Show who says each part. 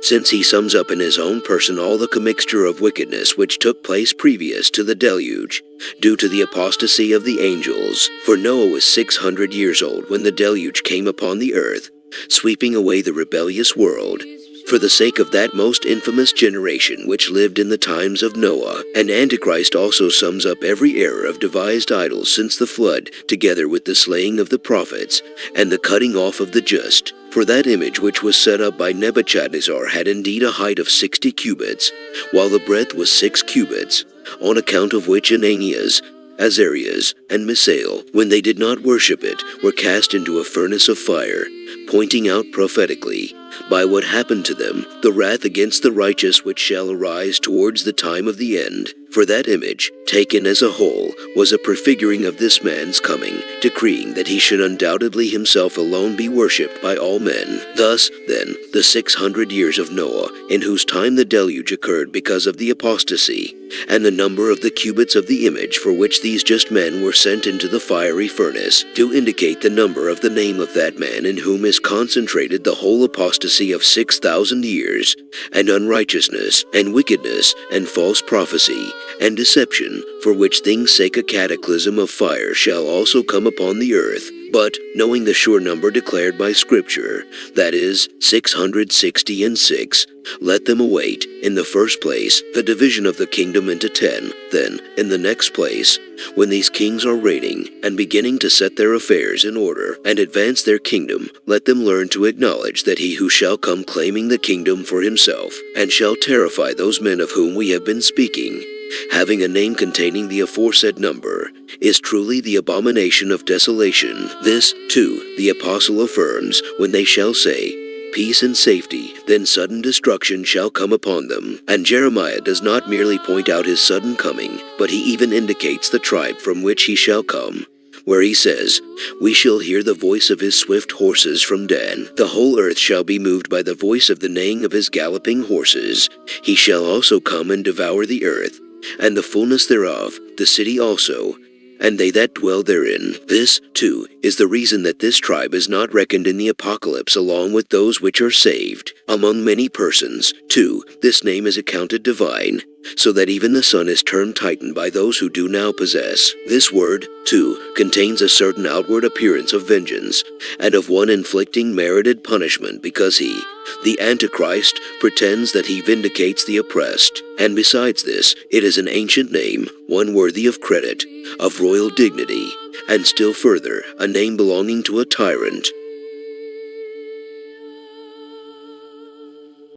Speaker 1: since he sums up in his own person all the commixture of wickedness which took place previous to the deluge, due to the apostasy of the angels. For Noah was 600 years old when the deluge came upon the earth, sweeping away the rebellious world. For the sake of that most infamous generation which lived in the times of Noah, and Antichrist also sums up every error of devised idols since the flood, together with the slaying of the prophets, and the cutting off of the just. For that image which was set up by Nebuchadnezzar had indeed a height of 60 cubits, while the breadth was 6 cubits, on account of which Irenaeus, Azarias, and Misael, when they did not worship it, were cast into a furnace of fire, pointing out prophetically, by what happened to them, the wrath against the righteous which shall arise towards the time of the end. For that image, taken as a whole, was a prefiguring of this man's coming, decreeing that he should undoubtedly himself alone be worshipped by all men. Thus, then, the 600 years of Noah, in whose time the deluge occurred because of the apostasy, and the number of the cubits of the image for which these just men were sent into the fiery furnace, do indicate the number of the name of that man in whom is concentrated the whole apostasy of 6,000 years, and unrighteousness, and wickedness, and false prophecy, and deception, for which things sake a cataclysm of fire shall also come upon the earth. But, knowing the sure number declared by Scripture, that is, 666, let them await, in the first place, the division of the kingdom into 10, then, in the next place, when these kings are reigning, and beginning to set their affairs in order, and advance their kingdom, let them learn to acknowledge that he who shall come claiming the kingdom for himself, and shall terrify those men of whom we have been speaking, having a name containing the aforesaid number, is truly the abomination of desolation. This, too, the apostle affirms, when they shall say, peace and safety, then sudden destruction shall come upon them. And Jeremiah does not merely point out his sudden coming, but he even indicates the tribe from which he shall come, where he says, we shall hear the voice of his swift horses from Dan. The whole earth shall be moved by the voice of the neighing of his galloping horses. He shall also come and devour the earth, and the fullness thereof, the city also, and they that dwell therein. This, too, is the reason that this tribe is not reckoned in the apocalypse along with those which are saved. Among many persons, too, this name is accounted divine, so that even the Son is termed Titan by those who do now possess. This word, too, contains a certain outward appearance of vengeance, and of one inflicting merited punishment, because he, the Antichrist, pretends that he vindicates the oppressed. And besides this, it is an ancient name, one worthy of credit, of royal dignity, and still further, a name belonging to a tyrant,